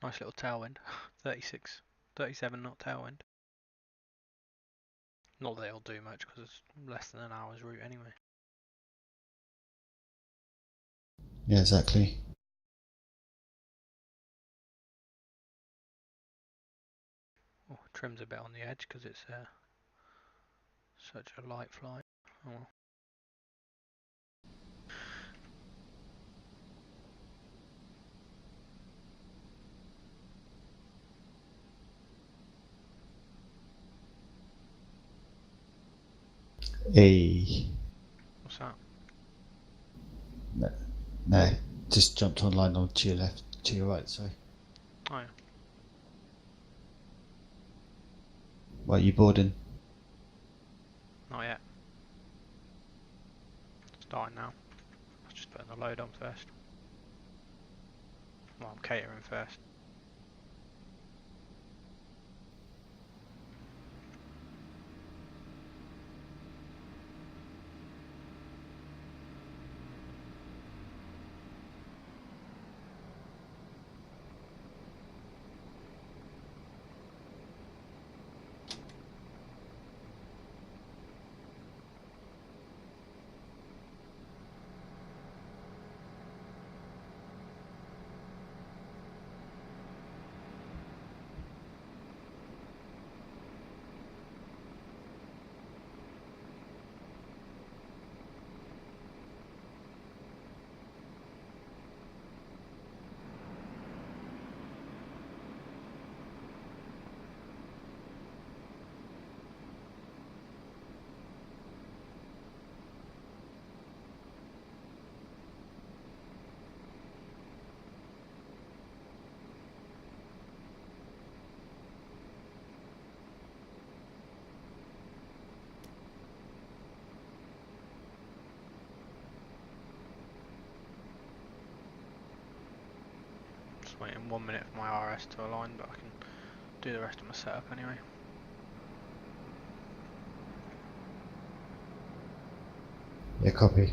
Nice little tailwind. 36, 37 knot tailwind. Not that it'll do much because it's less than an hour's route anyway. Yeah, exactly. Oh, trim's a bit on the edge because it's such a light flight. Oh well. Hey. What's that? No, just jumped online on to your left, to your right, sorry. Oh yeah. What, are you boarding? Not yet. Starting now. I was just putting the load on first. Well, I'm catering first. Just waiting 1 minute for my RS to align, but I can do the rest of my setup anyway. Yeah, copy.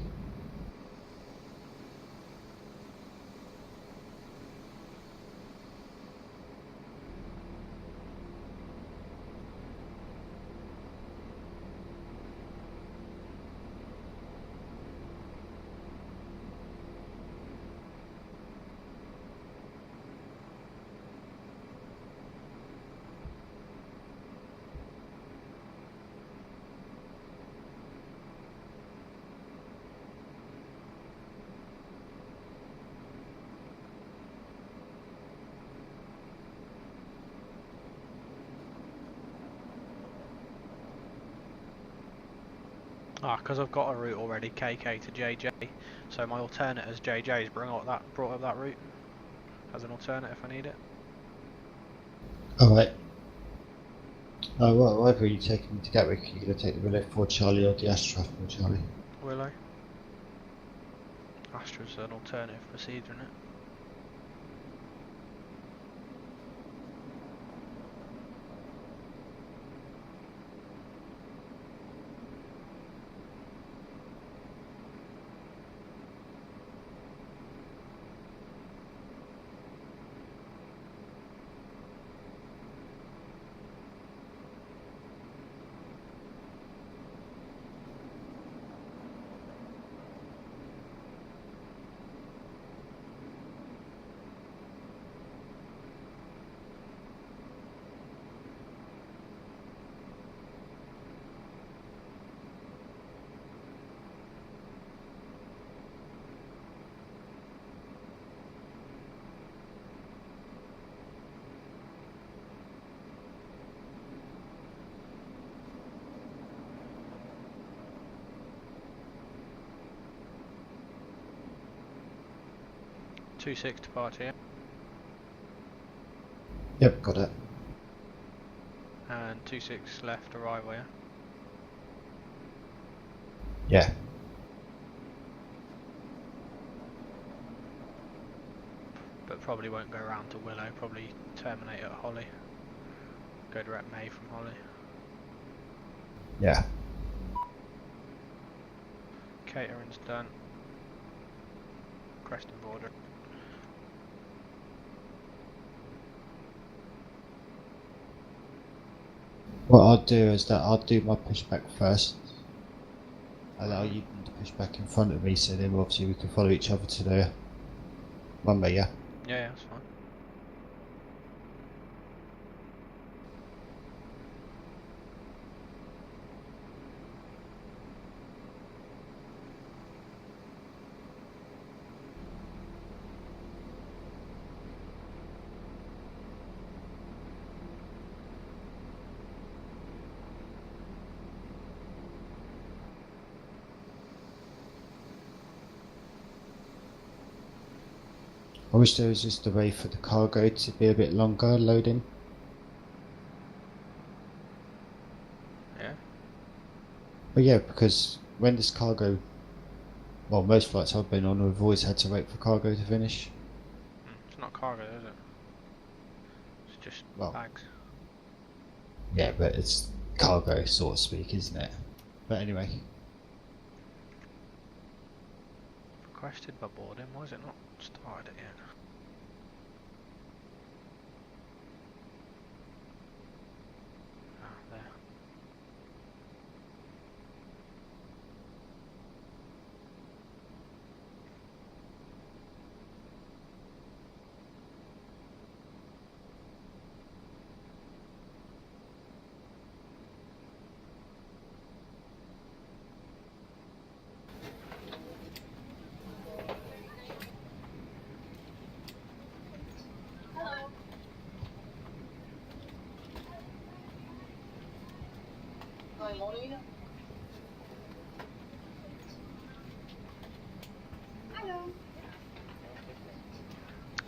Ah, because I've got a route already, KK to JJ, so my alternate as JJ's brought up that route as an alternate if I need it. Alright. Oh, well, whatever are you taking me to Gatwick? Are you going to take the Willow 4 Charlie or the Astra 4 Charlie? Willow. Astra's an alternative procedure, isn't it? .26 departure, yeah? Yep, got it. And 26 left arrival, yeah? Yeah. But probably won't go round to Willow, probably terminate at Holly. Go direct May from Holly. Yeah. Catering's done. Creston border. What I'll do is that I'll do my pushback first. Allow you to push back in front of me, so then obviously we can follow each other to the runway, yeah? Yeah, that's fine. I wish there was just a way for the cargo to be a bit longer loading. Yeah. But yeah, because when this cargo, well, most flights I've been on, we've always had to wait for cargo to finish. It's not cargo, is it? It's just bags. Yeah, but it's cargo, so to speak, isn't it? But anyway. Requested by boarding. Why is it not started it yet? Ah, there.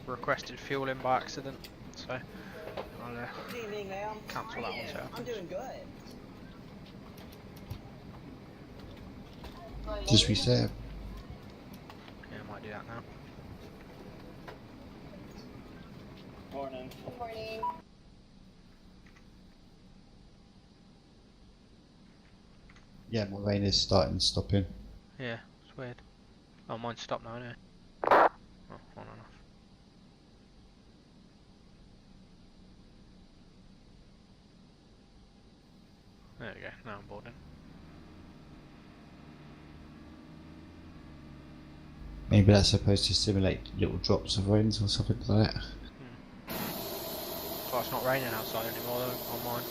Requested fueling by accident, so I'll cancel that one. So I'm doing good. Just reset. yeah, I might do that now. Morning. Good morning. Yeah, my rain is starting stopping. Yeah, it's weird. Oh, mine's stopped now anyway. Oh, on and off. There we go, now I'm boarding. Maybe that's supposed to simulate little drops of rains or something like that. Well, it's not raining outside anymore though, on mine.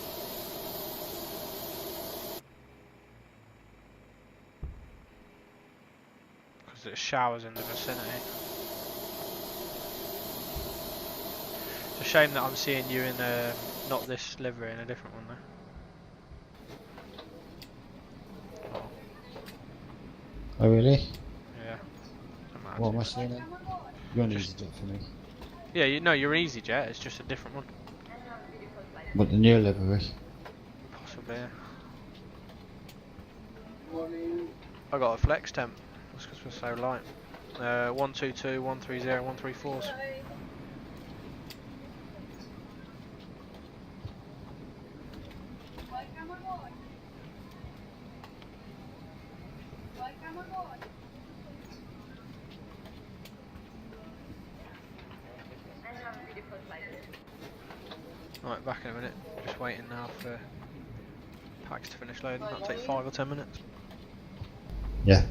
Because there's showers in the vicinity. It's a shame that I'm seeing you in not this livery, in a different one though. Oh really? Yeah. What am I seeing then? You're an EasyJet for me. Yeah, you're EasyJet, it's just a different one. What, the new livery? Possibly, yeah. I got a flex temp. That's because we're so light. 122, 130, 134s. Right, back in a minute. Just waiting now for packs to finish loading. That'll take 5 or 10 minutes. Yeah.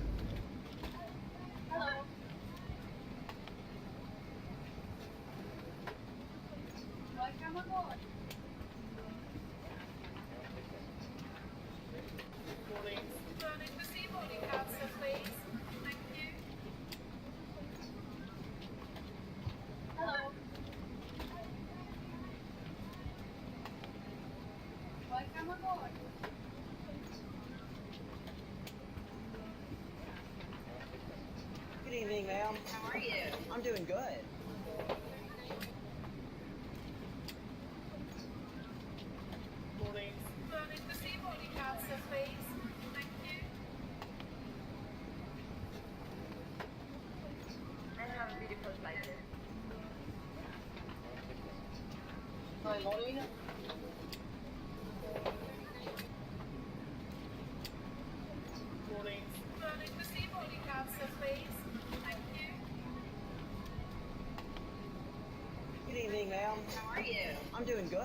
Good evening, ma'am. How are you? I'm doing good. Morning. Good evening, ma'am. How are you? I'm doing good.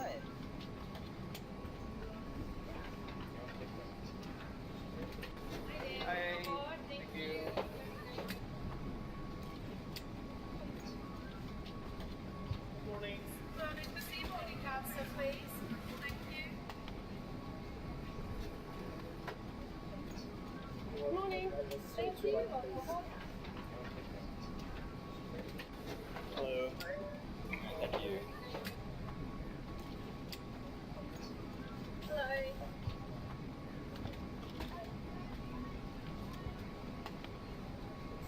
Hello. Thank you. Hello.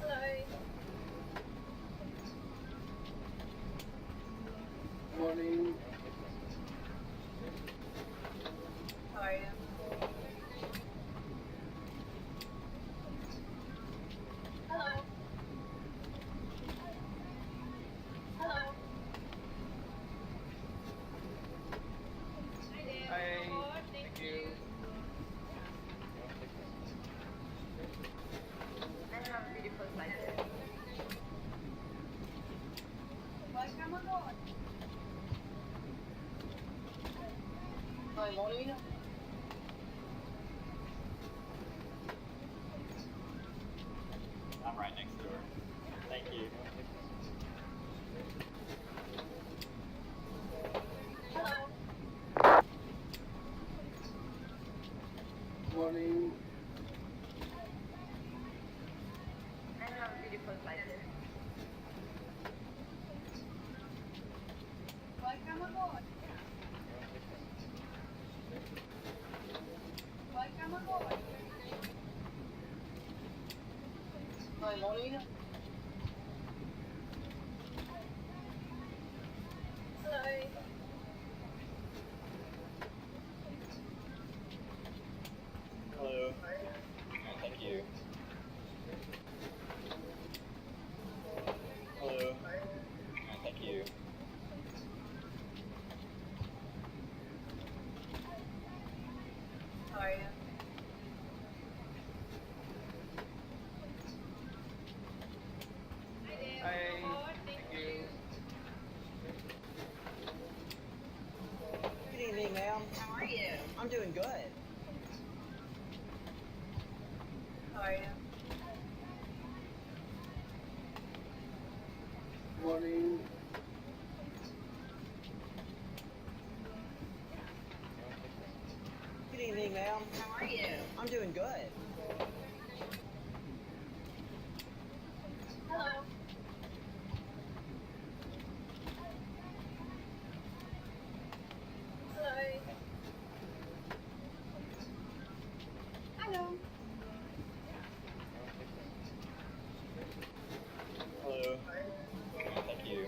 Hello. Morning. How are you? Hello. Hello. Hi. Thank you. I have a beautiful slider. Welcome aboard. Hi, morning. I'm right next door. Thank you. Hello. Morning. I have a beautiful slider. Welcome aboard. Welcome aboard. Hi, morning. Hello. Hello. Thank you. Hello. Thank you. How are you? Hi. Thank you. Good evening, ma'am. How are you? I'm doing good. How are you? Morning. Good evening, ma'am. How are you? I'm doing good. Hello. Hello. Hello. Hello. Thank you.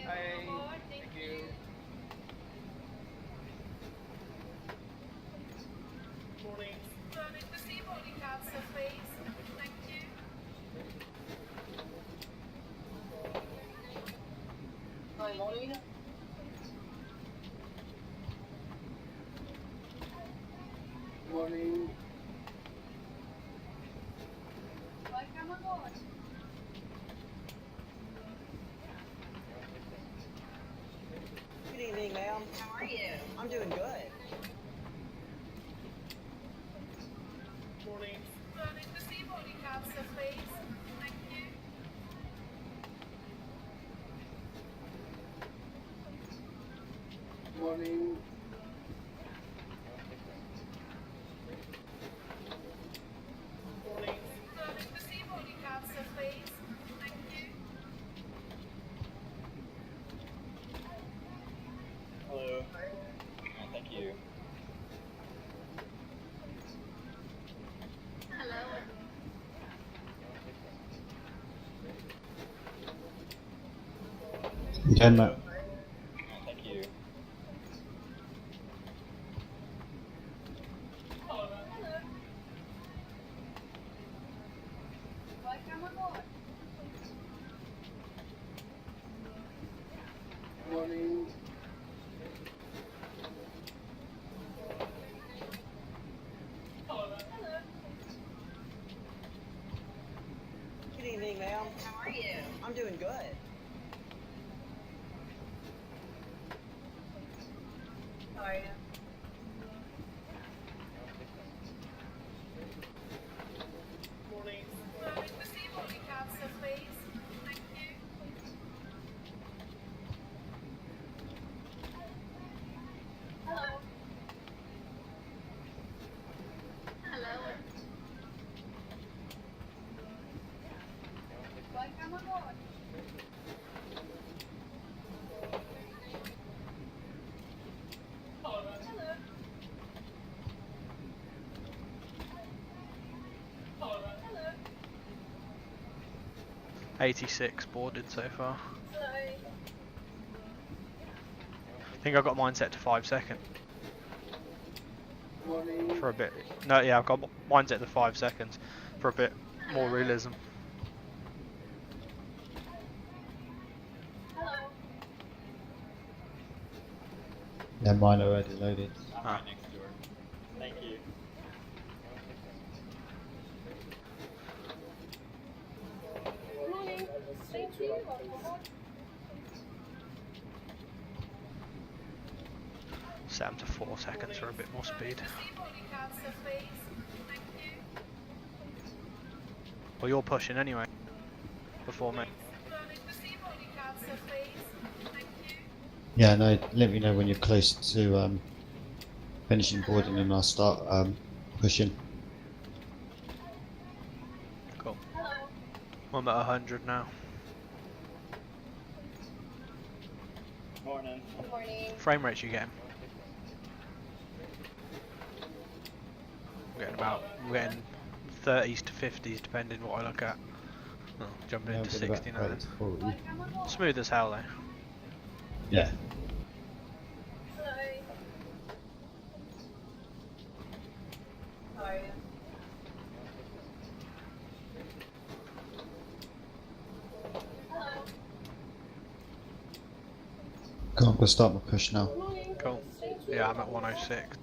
Hi. Thank you. Morning. Turning the sea boarding council, please. Thank you. Hi, morning. Morning. Welcome aboard. Good evening, ma'am. How are you? I'm doing good. Morning. Turning the sea boarding council, please. Thank you. Morning. Morning. Turning the sea boarding council, please. Thank you. Hello. Thank you. Hello. You can, mate. Thank you. Hello. Welcome aboard. Morning. Hello. Good evening, ma'am. How are you? I'm doing good. How are you? Morning. Turning the sea boarding council, please. Thank you. Hello. 86 boarded so far. Hello. I think I've got mine set to 5 seconds. For a bit. No, yeah, I've got mine set to 5 seconds. For a bit more realism. Hello. Yeah, mine already loaded. I'm right next door. Thank you. Morning. Straight to you. Set them to 4 seconds for a bit more speed. Body cancer, please. Thank you. Well, you're pushing anyway. Before me. Body cancer, please. Thank you. Yeah, no, let me know when you're close to finishing boarding and I'll start pushing. Cool. Hello. I'm at 100 now. Morning. Good morning. Frame rates you getting? We're getting 30s to 50s depending what I look at. Oh, jumping Yeah, into I've been about 60 now. 30 to 40. Smooth as hell though. Yeah. Hello. How are you? Hello. Go on, we'll start my push now. Morning. Cool. Straight to you. Yeah, I'm at 106.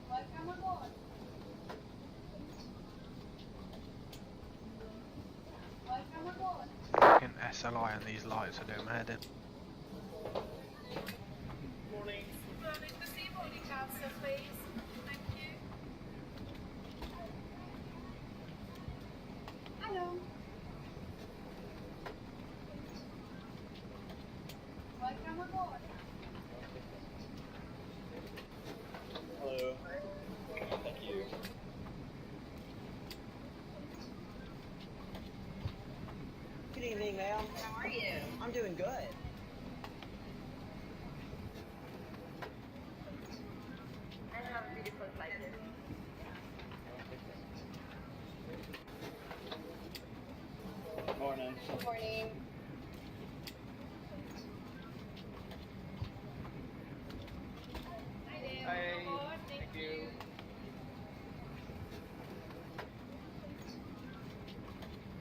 Welcome aboard. Welcome aboard. Fucking SLI and these lights are doing my head in. Morning. Burning the sea body cancer, please. Thank you. Hello. Welcome aboard. Hello. Thank you. Good evening, ma'am. How are you? I'm doing good. I have a beautiful flight. Morning. Good morning. Hi there. Hi. Welcome aboard. Thank you.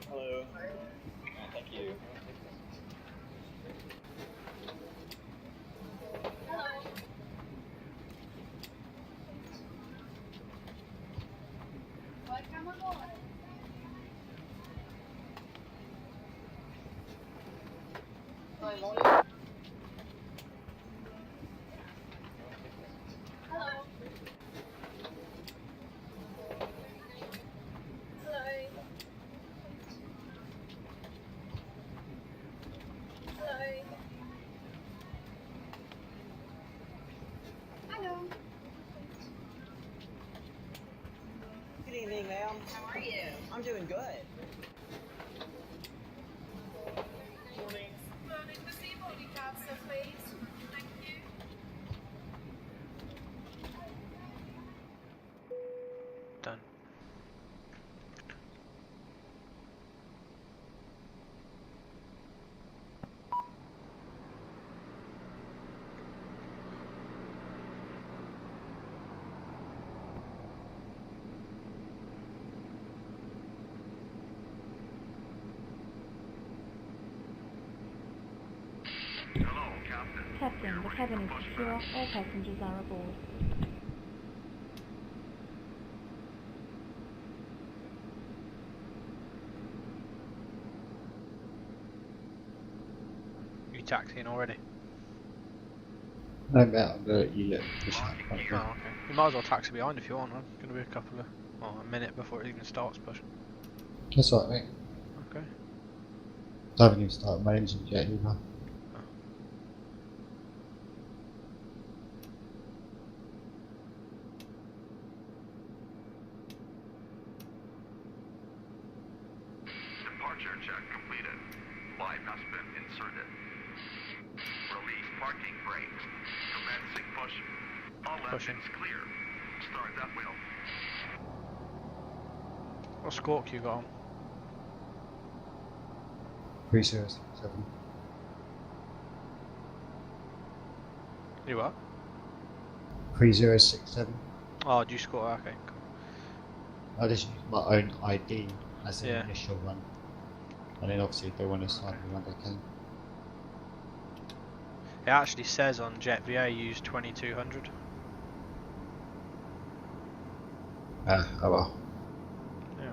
Hello. Thank you. Hello. Welcome aboard. Hi, morning. Hello. Hello. Hello. Hello. Good evening, ma'am. How are you? I'm doing good. Morning. Burning the sea body cancer, please. Thank you. Done. Captain, the cabin is secure. All passengers are aboard. You taxiing already? No matter, I'm going to let you let me push that. Oh, okay. You might as well taxi behind if you want. I'm going to be a couple of, well, a minute before it even starts pushing. That's all right, mate. Okay. I haven't even started my engine yet either. Departure check completed. Live has been inserted. Release parking brakes. Commencing push. All Pushing. engines clear. Start that wheel. What squawk you got on? 3067. You what? 3067. Oh, do you score? Okay, cool. I just use my own ID as an Yeah. initial one. And then obviously if they want to sign me one, they can. It actually says on JetVA use 2200. Oh well. Yeah.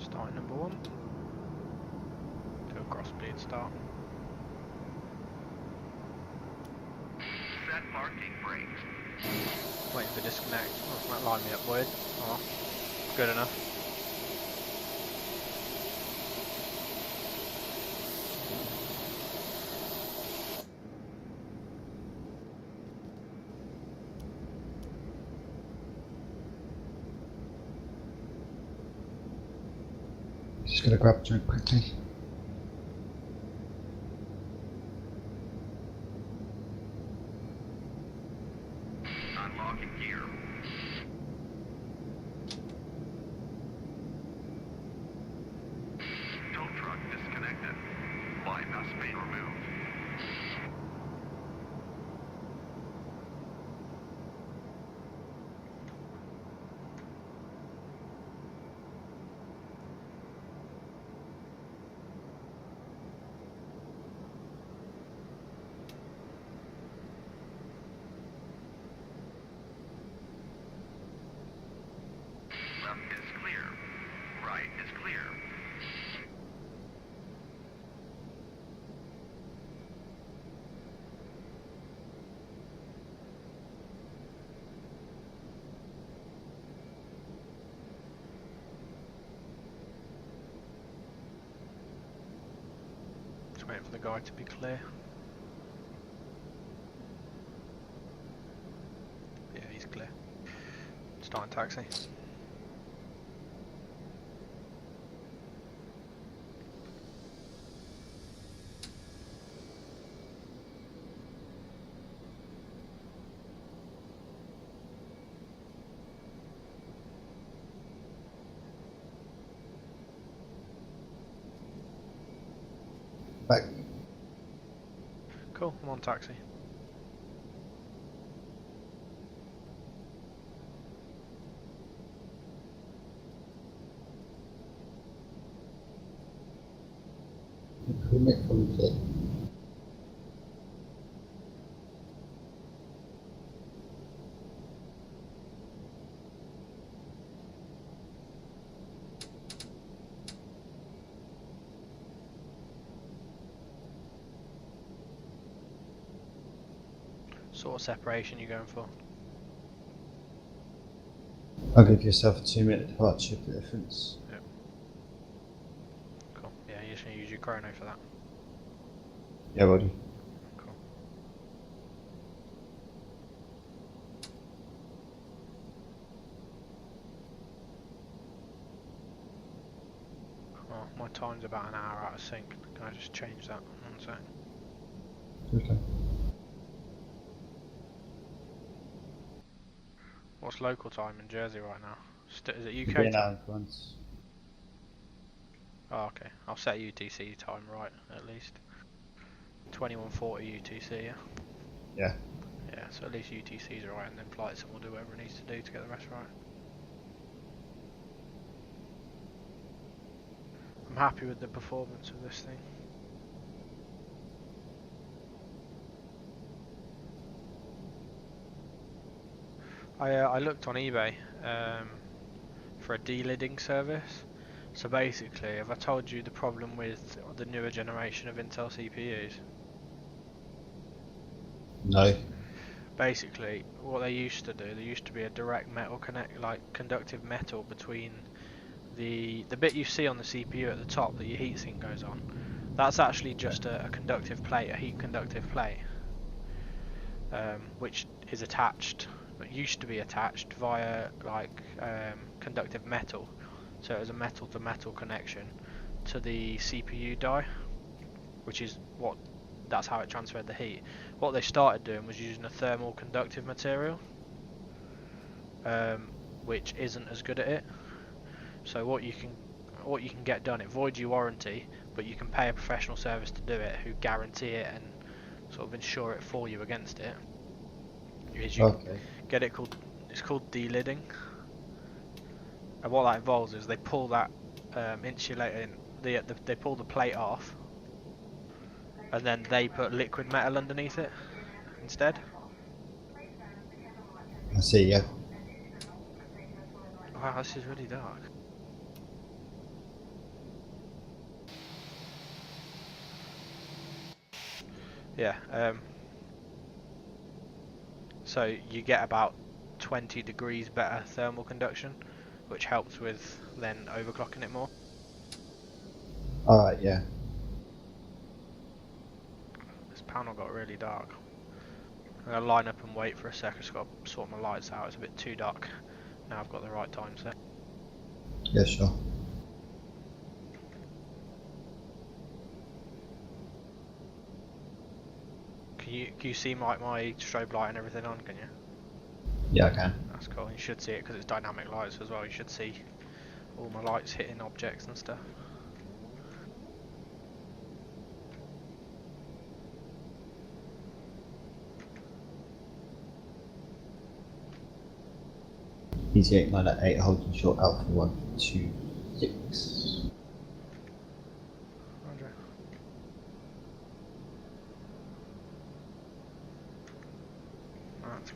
Starting number 1. Do a cross bleed start. Set parking brakes. Waiting for disconnect. Oh, that lined me up weird. Oh, good enough. Just gonna grab a drink quickly. Unlocking gear. Tow truck disconnected. Bypass main removed. Left is clear. Right is clear. Just waiting for the guy to be clear. Yeah, he's clear. Starting taxi. Back. Cool, I'm on taxi. Sort of separation you going for? I'll give yourself a 2-minute departure difference. Yep. Cool. Yeah, you're just going to use your chrono for that. Yeah, buddy. Cool. Oh, my time's about an hour out of sync. Can I just change that? 1 sec. Okay. What's local time in Jersey right now? Is it You've UK been time? out once. Oh, okay. I'll set UTC time right, at least. 2140 UTC, yeah? Yeah. Yeah, so at least UTC's right, and then flights will do whatever it needs to do to get the rest right. I'm happy with the performance of this thing. I looked on eBay for a delidding service. So basically, have I told you the problem with the newer generation of Intel CPUs? No. Basically, what they used to do, there used to be a direct metal conductive metal between the bit you see on the CPU at the top that your heatsink goes on. That's actually just a conductive plate, a heat conductive plate, which is attached, but used to be attached via conductive metal. So it was a metal to metal connection to the CPU die, which is that's how it transferred the heat. What they started doing was using a thermal conductive material, which isn't as good at it. So what you can get done, it voids your warranty, but you can pay a professional service to do it, who guarantee it and sort of insure it for you against it. Is you get it it's called delidding, and what that involves is they pull that insulating, they pull the plate off, and then they put liquid metal underneath it instead. I see, yeah. Wow, this is really dark. Yeah, so you get about 20 degrees better thermal conduction, which helps with then overclocking it more. Alright, yeah. This panel got really dark. I'm going to line up and wait for a sec. I've just got to sort my lights out. It's a bit too dark. Now I've got the right time set. Yeah, sure. Can you see my strobe light and everything on, can you? Yeah, I can. That's cool. You should see it because it's dynamic lights as well. You should see all my lights hitting objects and stuff. Ezy896 holding short Alpha 126. Roger. Right.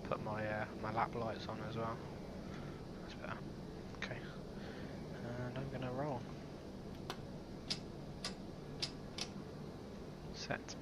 Put my lap lights on as well. That's better. Okay. And I'm gonna roll. Set.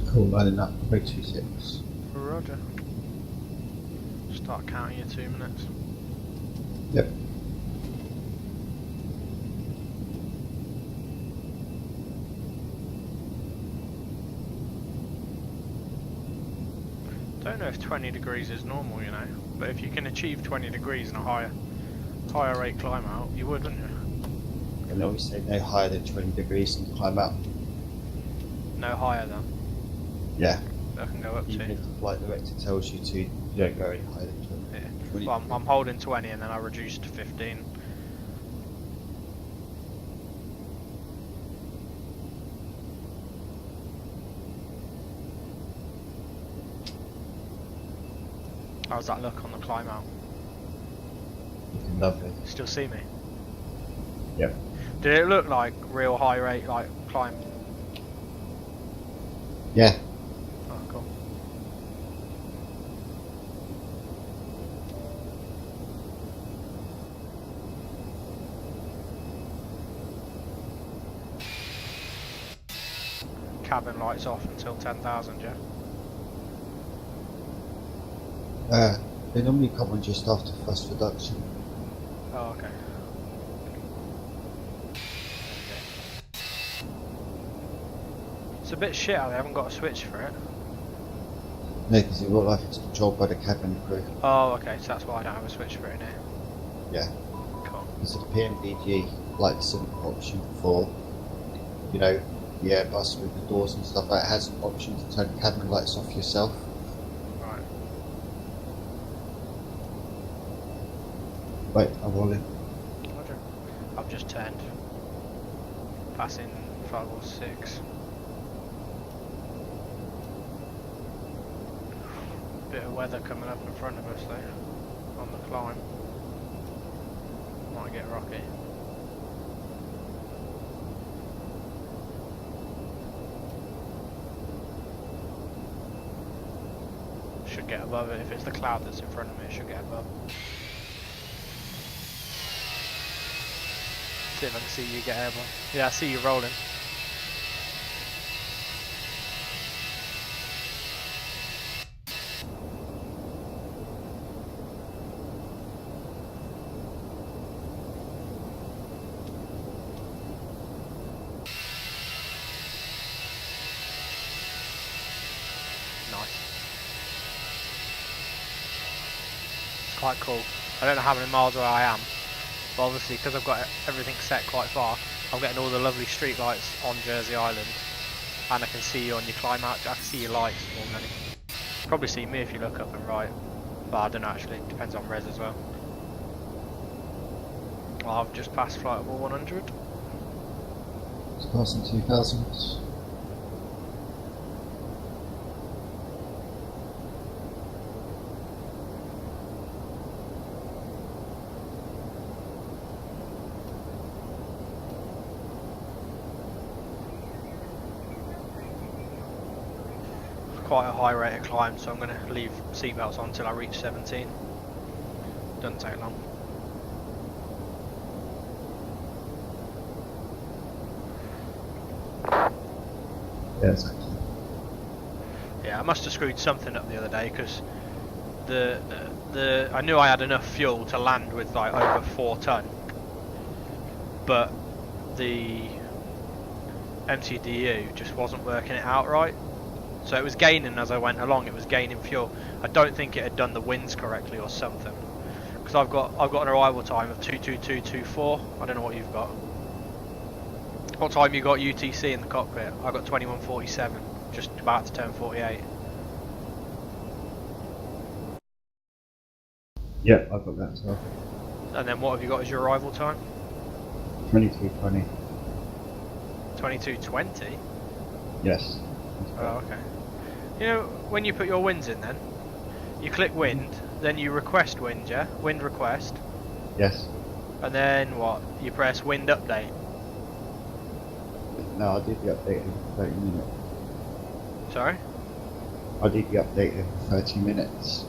Cool, lining up 326. Roger. Start counting your 2 minutes. Yep. Don't know if 20 degrees is normal, you know, but if you can achieve 20 degrees in a higher rate climb out, you would, wouldn't you? And always say no higher than 20 degrees and climb up. No higher than. Yeah. I can go up Even to. if the flight director tells you to, you don't go any higher than 20. Yeah. 20 Well, I'm holding 20 and then I reduce to 15. How's that look on the climb out? Lovely. Still see me? Yep. Did it look like real high rate, like climb? Yeah. Oh, cool. Cabin lights off until 10,000, yeah? They normally come on just after thrust reduction. Oh, okay. It's a bit shit how they haven't got a switch for it. No, because it looks like it's controlled by the cabin crew. Oh, okay, so that's why I don't have a switch for it now. Yeah. Cool. So the PMDG likes an option for, you know, the Airbus with the doors and stuff like that. It has an option to turn cabin lights off yourself. Right. Wait, I'm rolling. Roger. I've just turned. Passing 506. Bit of weather coming up in front of us though, on the climb. Might get rocky. should get above it. If it's the cloud that's in front of me, it should get above. See if I can see you get airborne. Yeah, I see you rolling. Quite cool. I don't know how many miles away I am, but obviously because I've got everything set quite far, I'm getting all the lovely street lights on Jersey Island, and I can see you on your climb out. I can see your lights more than anything. Probably see me if you look up and right, but I don't know actually. It depends on res as well. Well, I've just passed flight level 100. It's passing 2,000. Quite a high rate of climb, so I'm going to leave seatbelts on until I reach 17. Doesn't take long. Yeah, exactly. Yeah, I must have screwed something up the other day because I knew I had enough fuel to land with like over 4 ton, but the MTDU just wasn't working it out right. So it was gaining as I went along. It was gaining fuel. I don't think it had done the winds correctly or something. Because I've got an arrival time of 22224. I don't know what you've got. What time you got UTC in the cockpit? I got 2147. Just about to turn 48. Yeah, I've got that as well. And then what have you got as your arrival time? 2220. 2220. Yes. Oh, okay. You know, when you put your winds in then, you click wind, then you request wind, yeah? Wind request. Yes. And then what? You press wind update. No, I did the update in 30 minutes. Sorry? I did the update in 30 minutes.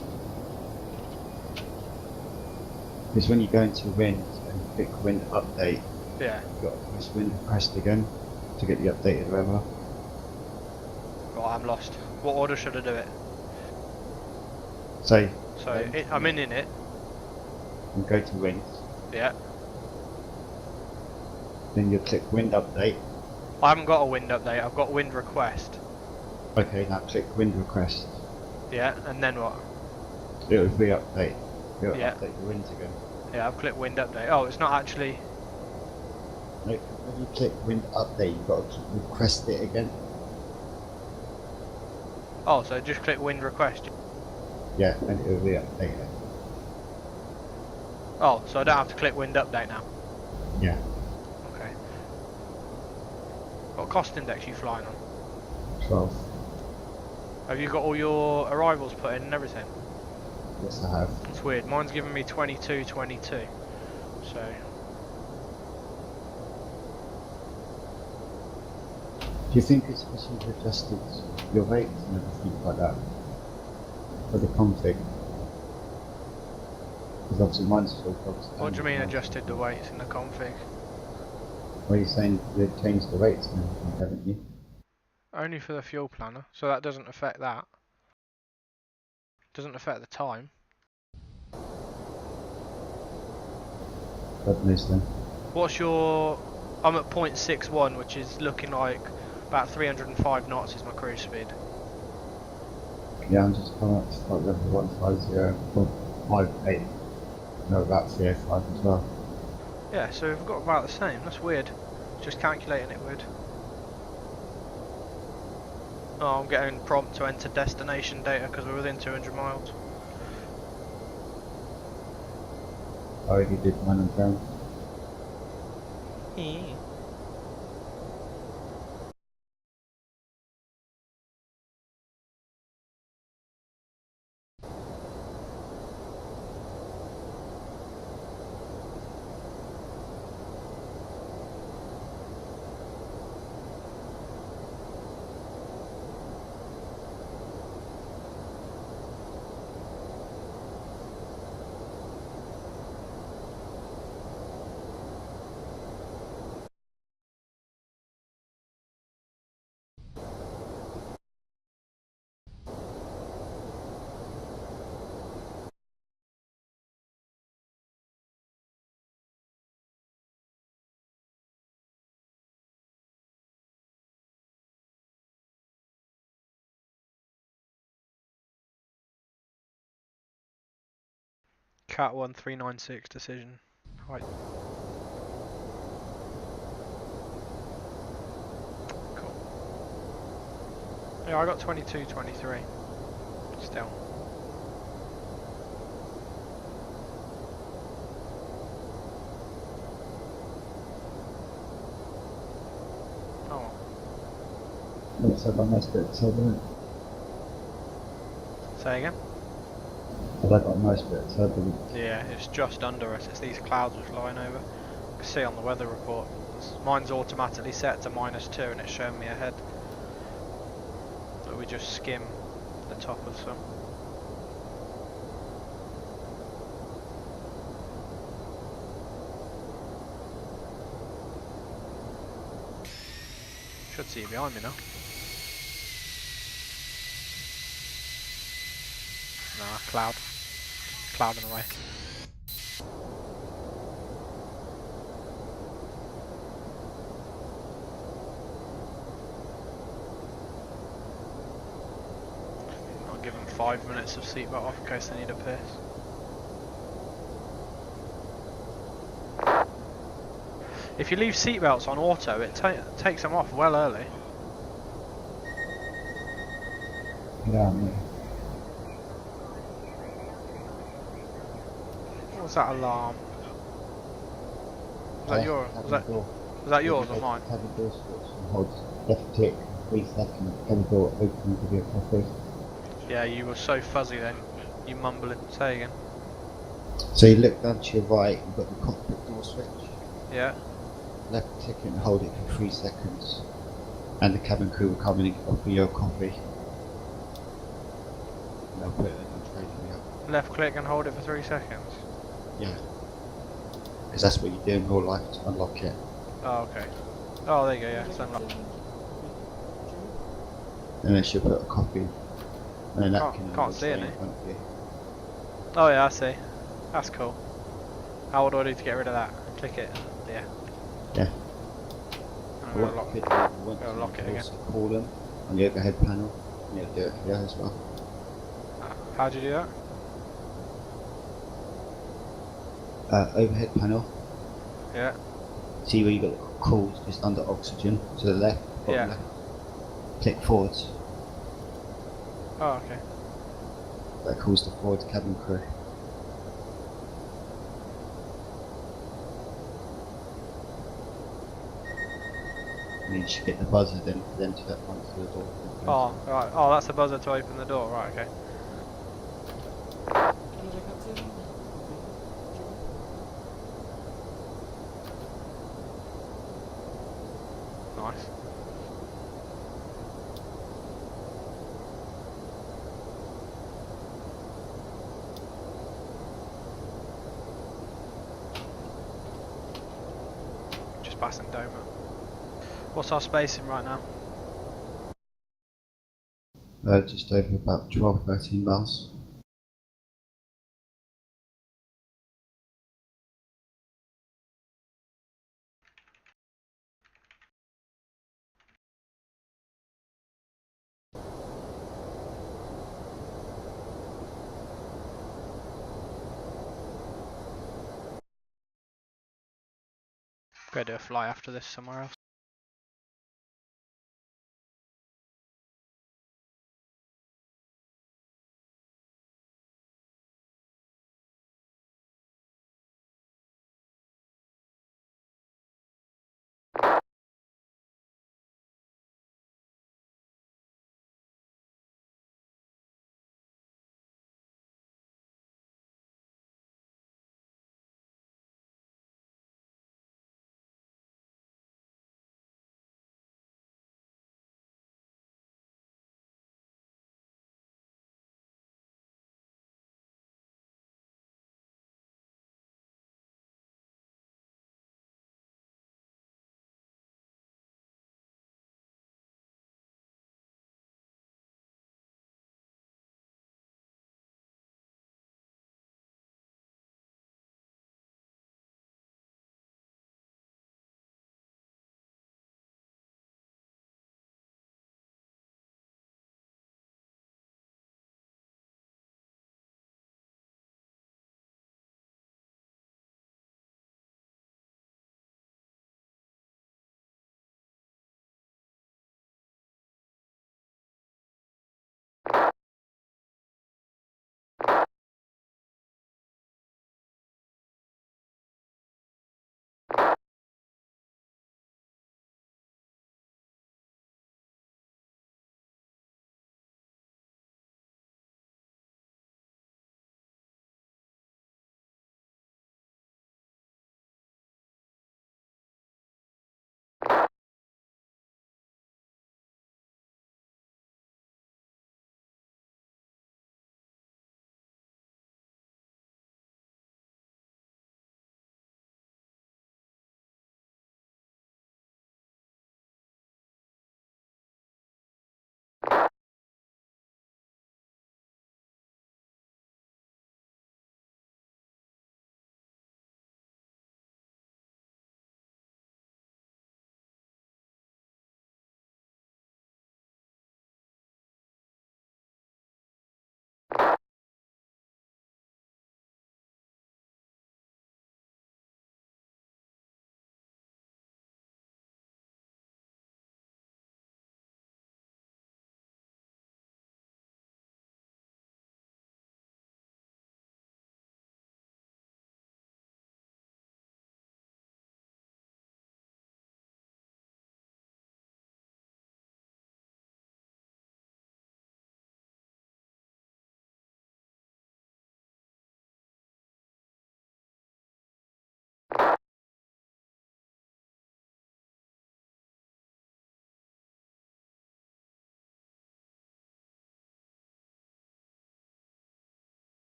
Because when you go into wind and click wind update, Yeah. you've got to press wind request again to get the updated weather. Right, I'm lost. What order should I do it? So, I'm in it. and go to wind, Yeah. then you click wind update. I haven't got a wind update, I've got wind request. Okay, now click wind request. Yeah, and then what? It will re-update. It'll Yeah. update the winds again. Yeah, I've clicked wind update. Oh, it's not actually... No, when you click wind update, you've got to request it again. Oh, so just click wind request. Yeah, and it will re-update it. Oh, so I don't have to click wind update now. Yeah. Okay. What cost index are you flying on? 12. Have you got all your arrivals put in and everything? Yes, I have. It's weird. Mine's giving me 2222. So Do you think it's because you've adjusted your rates and everything like that for the config? Because obviously mine's still focused. what do you mean adjusted the weights in the config? Well, you're saying you've changed the rates and everything, haven't you? Only for the fuel planner, so that doesn't affect that. Doesn't affect the time. God knows then. What's your... I'm at 0.61, which is looking like about 305 knots is my cruise speed. Yeah, I'm just coming up to flight level 150.58. No, about 305 as well. Yeah, so we've got about the same. That's weird. Just calculating it weird. Oh, I'm getting prompt to enter destination data because we're within 200 miles. I already did mine on ground. Cat 1396 decision. Right. Cool. Yeah, I got 22-23. Still. Oh. Looks like I got most bit of turbulence. Say again? Have I got most bit of turbulence? Yeah, it's just under us. It's these clouds we're flying over. You can see on the weather report. Mine's automatically set to -2 and it's showing me ahead. But we just skim the top of some. Should see you behind me now. Nah, cloud. Cloud in the way. I'll give them 5 minutes of seatbelt off in case they need a piss. If you leave seatbelts on auto, it takes them off well early. Yeah, mate. What was that alarm? Was that yours? Was that yours or mine? Cabin door switch and hold left click 3 seconds. Cabin door open, give you a coffee. Yeah, you were so fuzzy then. You mumbling. Say again. So you look down to your right, you've got the cockpit door switch. Yeah. Left click it and hold it for 3 seconds. And the cabin crew will come in and offer you a coffee. And they'll put it in and trade me up. Left click and hold it for 3 seconds. Yeah. Because that's what you do in real life to unlock it. Oh, okay. Oh, there you go, yeah. It's unlocked. And then she'll put a coffee and a napkin Can't see in any. front of you. Oh yeah, I see. That's cool. How do I do to get rid of that? Click it. Yeah. Yeah. I'm What gonna you lock, could do if you want gonna to, lock you it can again. also call them on the overhead panel. And you'll do it here as well. How'd you do that? Overhead panel. Yeah. See where you got the calls just under oxygen to the left, bottom Yeah. left. Click forwards. Oh, okay. That calls the forward cabin crew. And then you should get the buzzer then for them to answer the door. Oh, right. Oh, that's the buzzer to open the door. Right, okay. Nice. Just passing Dover. What's our spacing right now? Just over about 12-13 miles. Go do a fly after this somewhere else.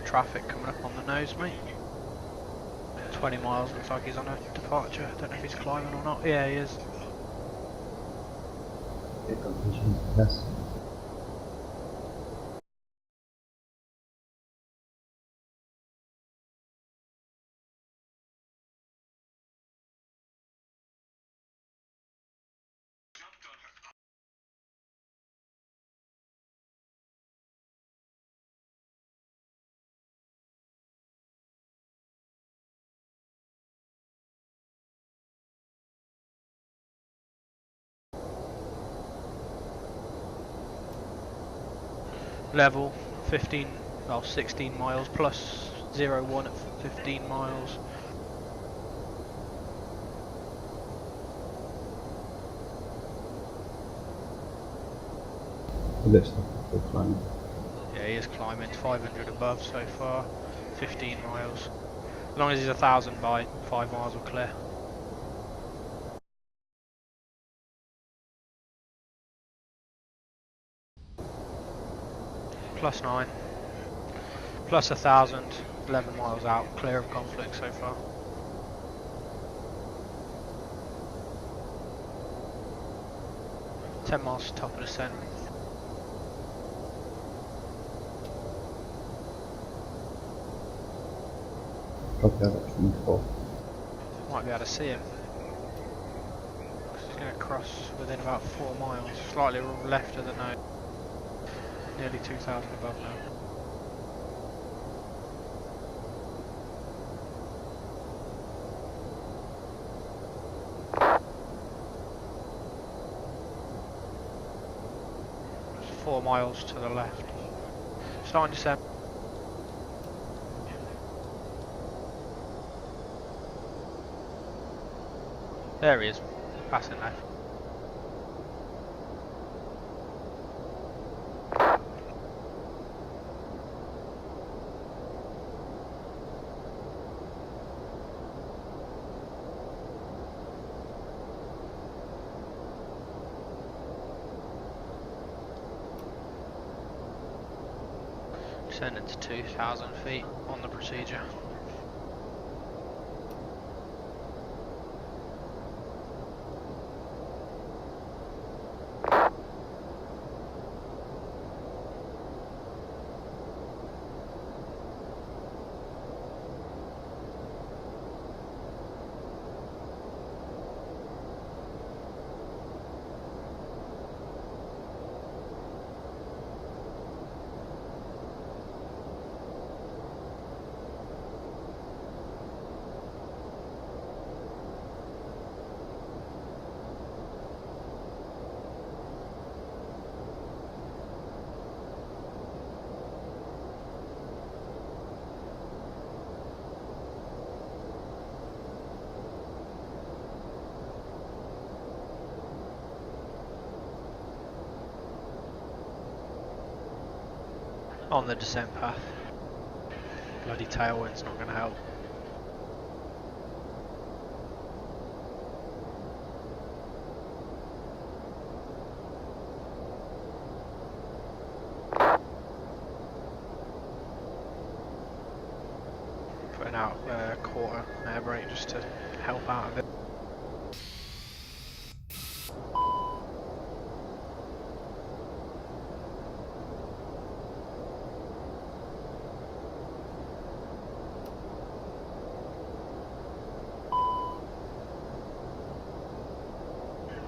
traffic coming up on the nose, mate. 20 miles, looks like he's on a departure. Don't know if he's climbing or not. Yeah, he is. Yes. Level 15, well 16 miles plus 01 at 15 miles. It looks like a full climb. Yeah, he is climbing 500 above so far, 15 miles. As long as he's 1,000 by 5 miles will clear. Plus 9. Plus 1,000, 11 miles out, clear of conflict so far. Ten miles to top of descent. Probably about 24. Might be able to see him. He's going to cross within about 4 miles, slightly left of the nose. Nearly 2,000 above now. It's 4 miles to the left. Starting to descend. There he is, passing left. Descending to 2,000 feet on the procedure. On the descent path. Bloody tailwind's not going to help. Putting out a quarter air brake just to help out a bit.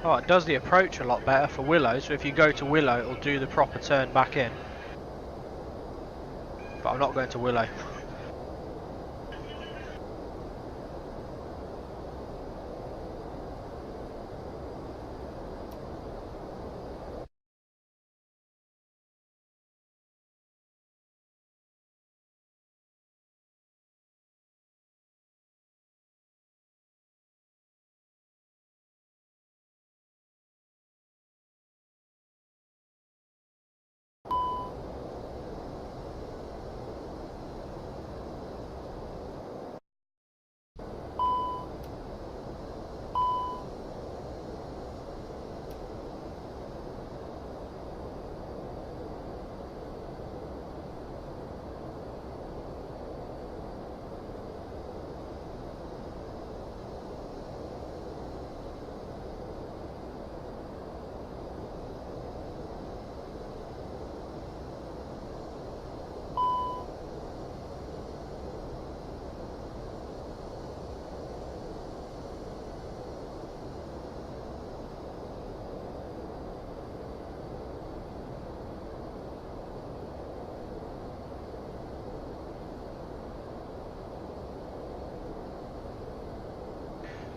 Oh, it does the approach a lot better for Willow, so if you go to Willow it'll do the proper turn back in. But I'm not going to Willow.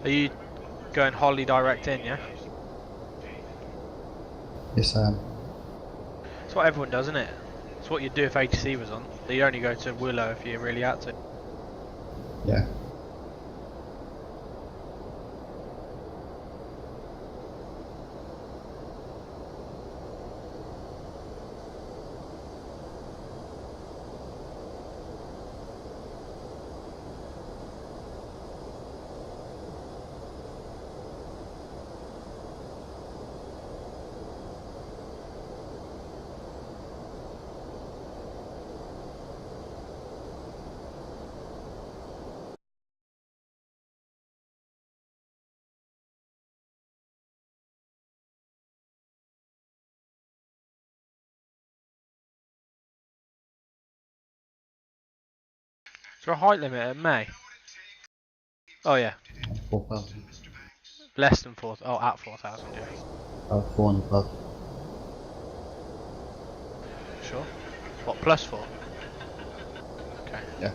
Are you going wholly direct in, yeah? Yes, I am. That's what everyone does, isn't it? It's what you'd do if HC was on. You only go to Willow if you really had to. Yeah. Is there a height limit at May? Oh yeah, 4,000. less than 4. Oh, at 4,000, yeah. 4 and above. Sure. What, plus 4? Okay. Yeah.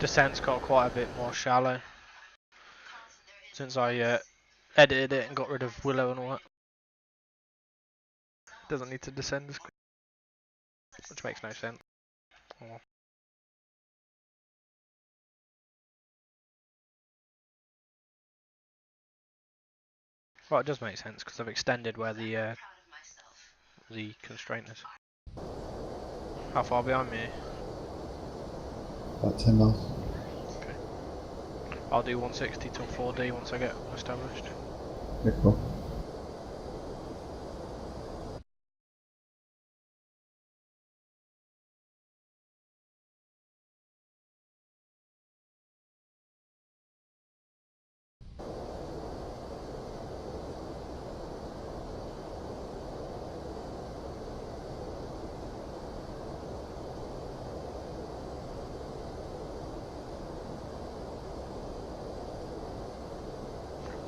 Descent's got quite a bit more shallow since I edited it and got rid of Willow and all that. Doesn't need to descend as quick, which makes no sense. Oh. Well, it does make sense because I've extended where the constraint is. How far behind me? About 10 miles. Okay. I'll do 160 till 4D once I get established. Yeah, cool.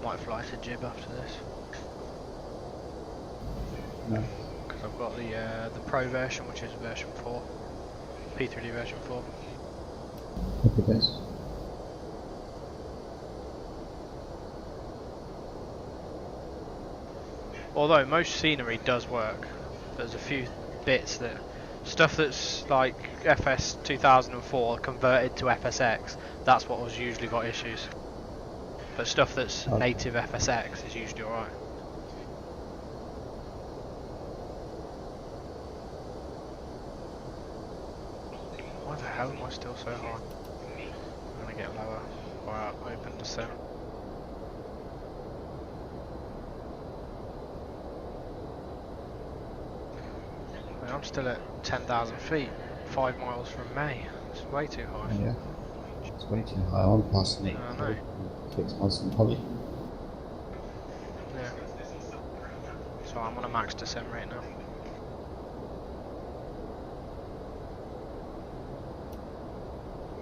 Might fly to Jib after this. No. Because I've got the Pro version, which is version 4. P3D version 4. Look at this. Although most scenery does work, there's a few bits that stuff that's like FS 2004 converted to FSX. That's what was usually got issues. But stuff that's Okay. native FSX is usually alright. Why the hell am I still so high? I'm gonna get lower. Alright, open descent. I mean, I'm still at 10,000 feet, 5 miles from May. It's way too high. Yeah. It's way too high. I'm passing it. I know. 6 months in Holly. Yeah. So I'm on a max descent right now.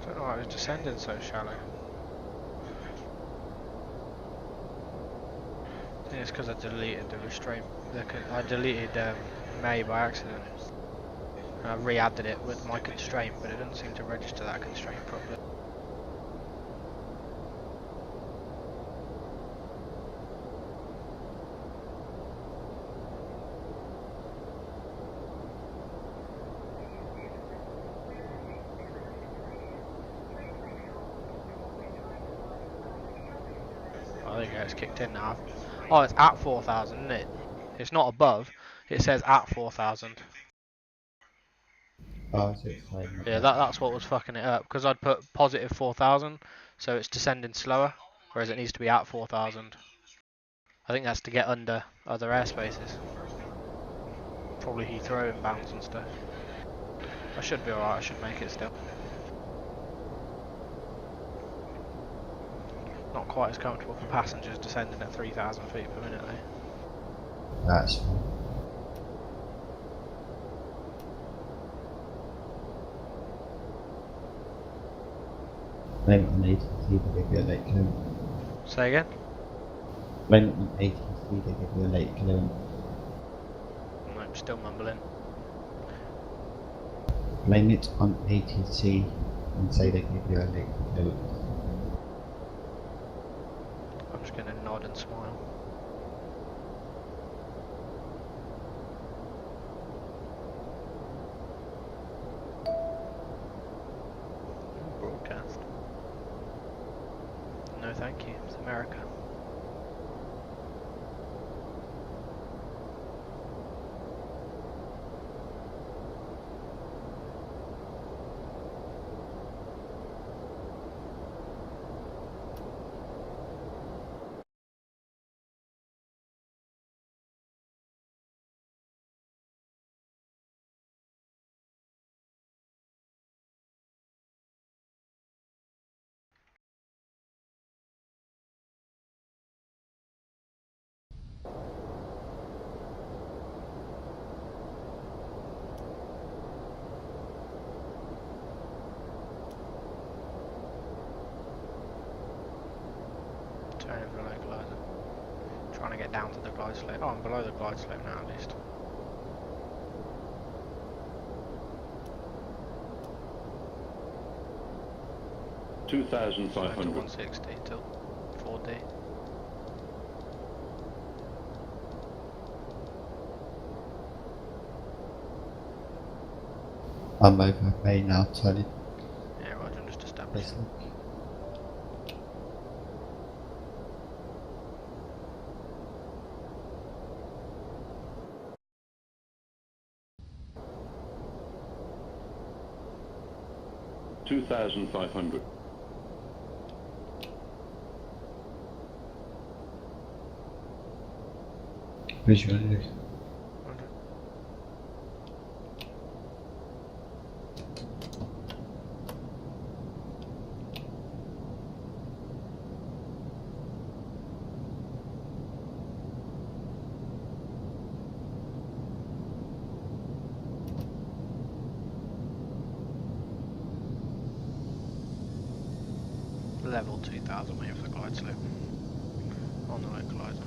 I don't know why I was descending so shallow. I think it's because I deleted the restraint. I deleted May by accident. And I re-added it with my constraint, but it doesn't seem to register that constraint properly. Yeah, it's kicked in now. Oh, it's at 4,000, isn't it? It's not above. It says at 4,000. Oh, it's explaining Yeah, that. that's what was fucking it up. Because I'd put positive 4,000, so it's descending slower, whereas it needs to be at 4,000. I think that's to get under other airspaces. Probably Heathrow inbounds and stuff. I should be alright, I should make it still. Not quite as comfortable for passengers descending at 3,000 feet per minute though. That's fine. Blame it on ATC, they give you a late clearance. Say again? Blame it on ATC, they give you a late clearance. Nope, still mumbling. Blame it on ATC and say they give you a late clearance. I'm just going to nod and smile. Broadcast. No thank you, it's America. Turn over the localizer. Trying to get down to the glide slope. Oh, I'm below the glide slope now at least. Two Going thousand to five hundred. 160 till 4D. I'm over May now, turning. Yeah, right, I'm just establishing. Basically. 2,500. Visually. Level 2000 waiting for the glide slope. On the localizer.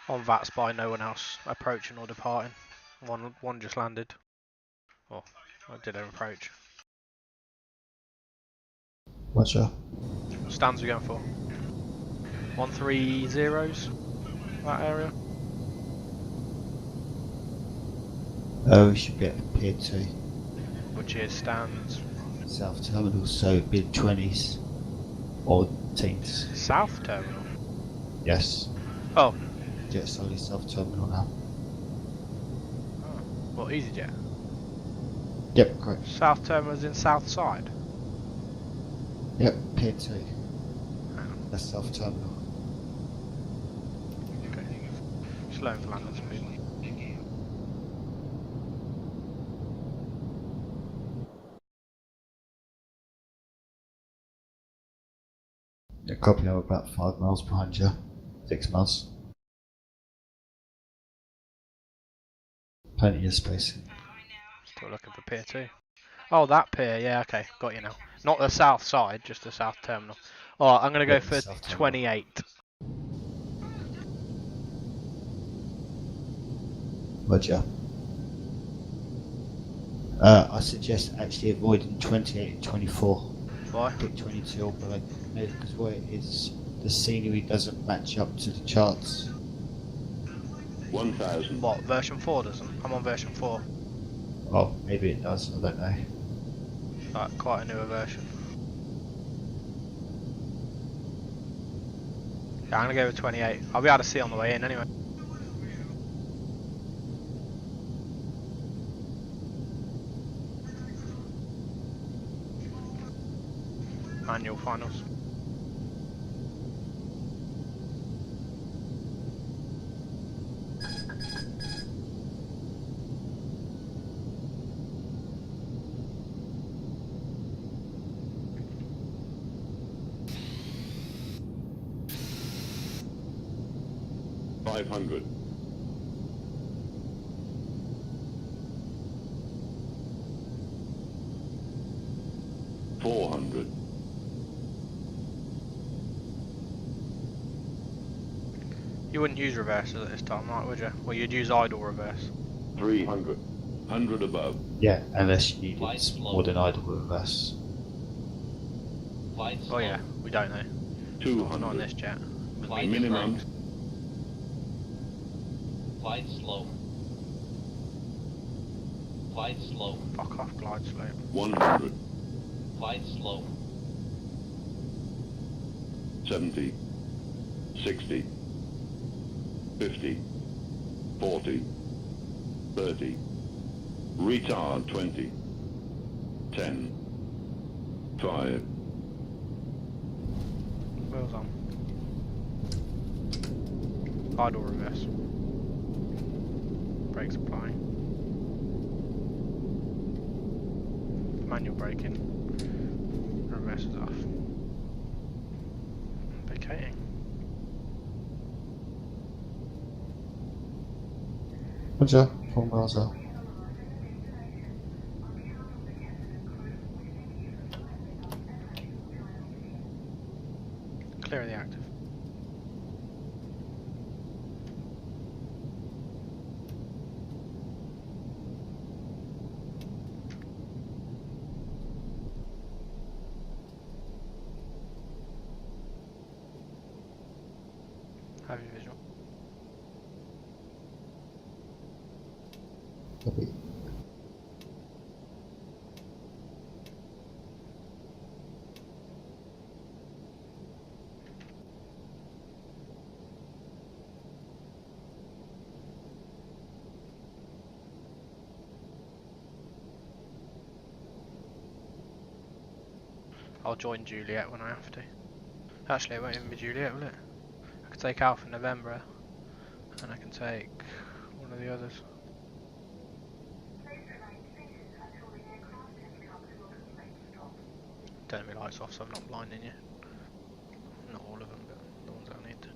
On that spy, no one else approaching or departing. One just landed. Oh, I did an approach. Roger. Stands we going for? 130s? That area? Oh, we should be at Pier 2. Which is stands. South Terminal, so mid 20s. Or teens. South Terminal? Yes. Oh. Jet solely South Terminal now. Oh. Well, EasyJet? Yep, correct. South Terminal's in South Side? Yep, Pier 2. Hang on. That's South Terminal. Okay. Slowing for landing speed. Yeah, copy, I'm about 5 miles behind you. 6 miles. Plenty of space. Still looking for pier 2. Oh, that pier, yeah, okay, got you now. Not the south side, just the south terminal. Alright, I'm going to go for 28. Roger. I suggest actually avoiding 28 and 24. Why? Pick 22, but I know because where it is, the scenery doesn't match up to the charts. 1,000. What, version 4 doesn't? I'm on version 4. Oh, maybe it does, I don't know. Like, quite a newer version. Yeah, I'm going to go with 28. I'll be able to see on the way in anyway. Manual finals. $500. $400. You wouldn't use reverses at this time, right, would you? Well, you'd use idle reverse. 300. 100 above. Yeah, unless you needed more than idle reverse. Oh yeah, we don't know. 200. Not on this jet. Minimum. Glide slow. Glide slow. Fuck off, glide slope. 100. Glide slow. 70. 60. 50. 40. 30. Retard 20. 10. 5. Wheels on. Idle reverse. Brakes applying. Manual braking. Reverse is off. Vacating. Roger, 4 miles out. Clear the active. Have your visual. Copy. I'll join Juliet when I have to. Actually, it won't even be Juliet, will it? I could take Alpha November, and I can take one of the others. Turn my lights off so I'm not blinding you. Not all of them, but the ones I need to.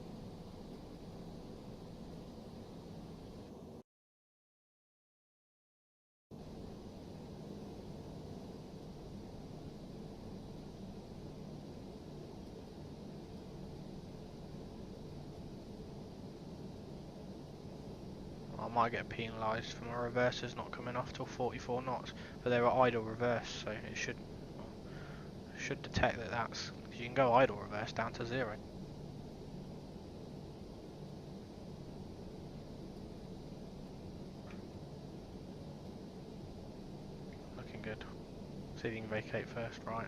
I might get penalised for my reversers not coming off till 44 knots, but they were idle reverse, so it should detect that that's, cause you can go idle reverse down to 0. Looking good. See if you can vacate first, right?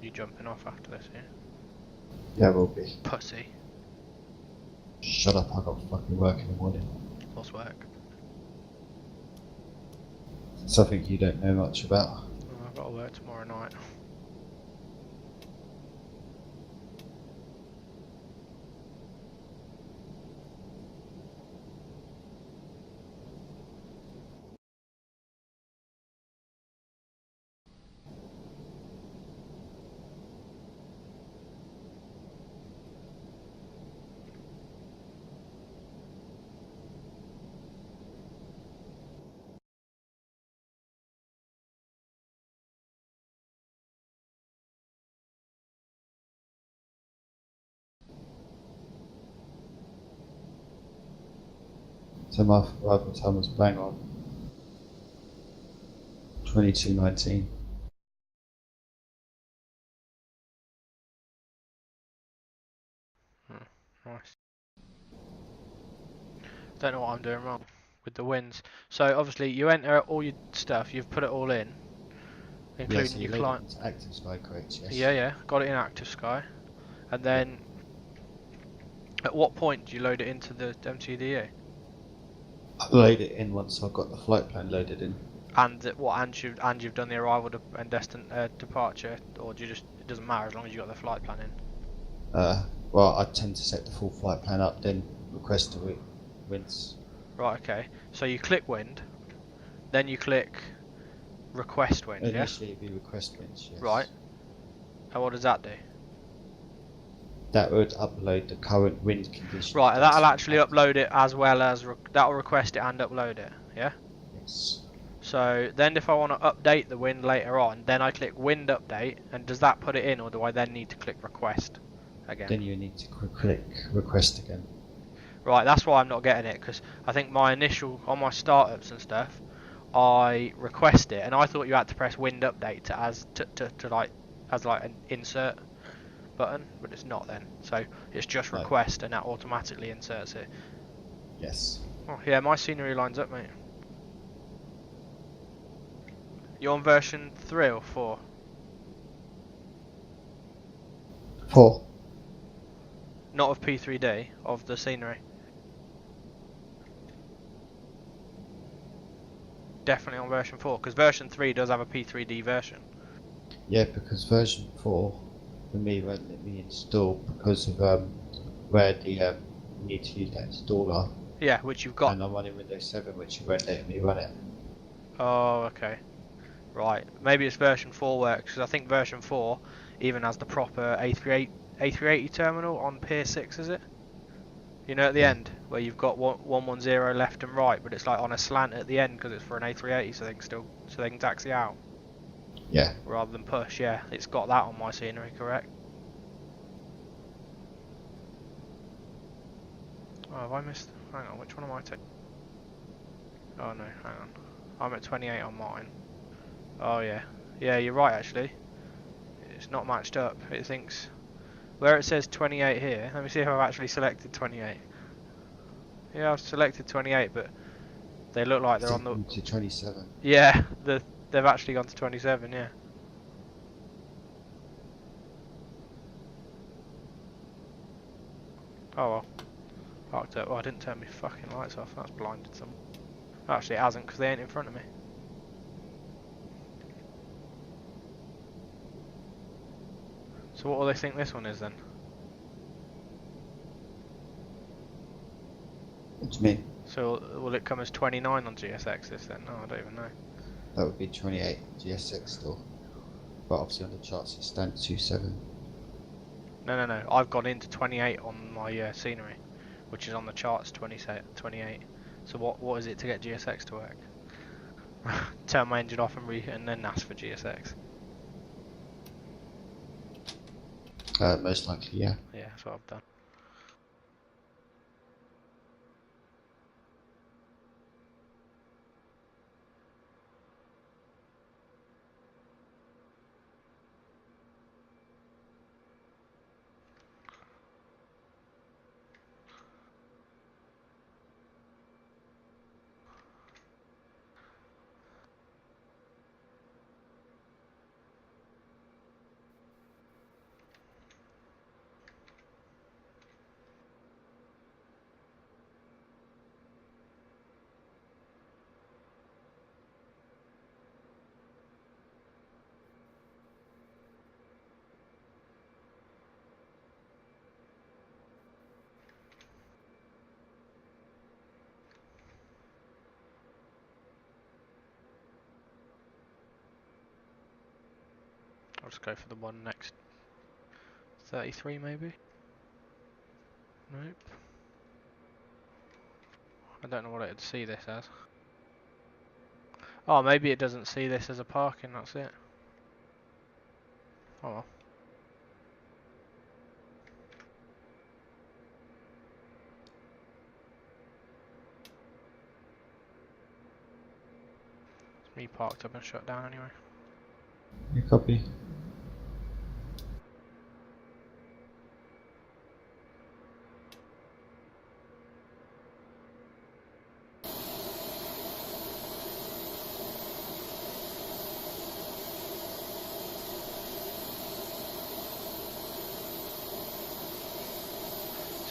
You jumping off after this, yeah? Yeah, will be. Pussy. Shut up, I got fucking work in the morning. What's work? Something you don't know much about. Oh, I've got to work tomorrow night. So my arrival time was bang on. 22:19. Nice. Don't know what I'm doing wrong with the wins. So obviously you enter all your stuff, you've put it all in, Yeah, including so you your load it client. into Active Sky, correct? Yes. Yeah, got it in Active Sky. And then, at what point do you load it into the MTDA? I load it in once I've got the flight plan loaded in. And you've done the arrival and departure, or do you just, it doesn't matter as long as you got the flight plan in? Well, I tend to set the full flight plan up, then request the winds. Right, okay. So you click wind, then you click request wind, yeah? Initially it'd be request winds, yes. Right. And what does that do? That would upload the current wind condition. Right, that'll actually upload it as well as, that'll request it and upload it, yeah? Yes. So then if I want to update the wind later on, then I click wind update, and does that put it in, or do I then need to click request again? Then you need to click request again. Right, that's why I'm not getting it, because I think my initial, on my startups and stuff, I request it, and I thought you had to press wind update as like an insert button, but it's not then. So it's just request, and that automatically inserts it. Yes. Oh yeah, my scenery lines up, mate. You're on version 3 or 4? 4. Not of P3D, of the scenery. Definitely on version 4, because version 3 does have a P3D version. Yeah, because version 4 for me won't let me install because of where the you need to use that installer. Yeah, which you've got. And I'm running Windows 7, which won't let me run it. Oh, okay. Right, maybe it's version 4 works, because I think version 4 even has the proper A380 terminal on Pier 6, is it? You know, at the end, where you've got 110 left and right, but it's like on a slant at the end because it's for an A380, so they can taxi out. Yeah. Rather than push, yeah. It's got that on my scenery, correct? Oh, have I missed? Hang on, which one am I taking? Oh no, hang on. I'm at 28 on mine. Oh yeah. Yeah, you're right actually. It's not matched up. It thinks... Where it says 28 here, let me see if I've actually selected 28. Yeah, I've selected 28, but they look like they're on the... to 27. Yeah, they've actually gone to 27, yeah. Oh well. Fucked up. Well, I didn't turn my fucking lights off. That's blinded some. Actually, it hasn't, because they ain't in front of me. So what will they think this one is then? What do you mean? So will it come as 29 on GSX this then? No, I don't even know. That would be 28 GSX still. But obviously on the charts it stands 27. No. I've gone into 28 on my scenery, which is on the charts 28. So what is it to get GSX to work? Turn my engine off and then ask for GSX. Most likely, yeah. Yeah, that's what I've done. I'll just go for the one next. 33 maybe? Nope. I don't know what it'd see this as. Oh, maybe it doesn't see this as a parking, that's it. Oh well. Me parked up and shut down anyway. You copy?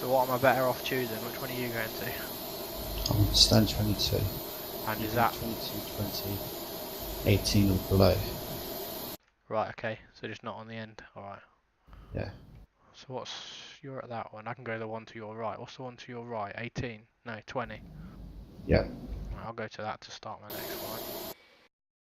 So what am I better off choosing? Which one are you going to? I'm stand 22. And is that 22, 20, 18 or below? right? Okay, so just not on the end. All right. Yeah. So you're at that one. I can go the one to your right. What's the one to your right? 18? No, 20. Yeah. Right, I'll go to that to start my next flight.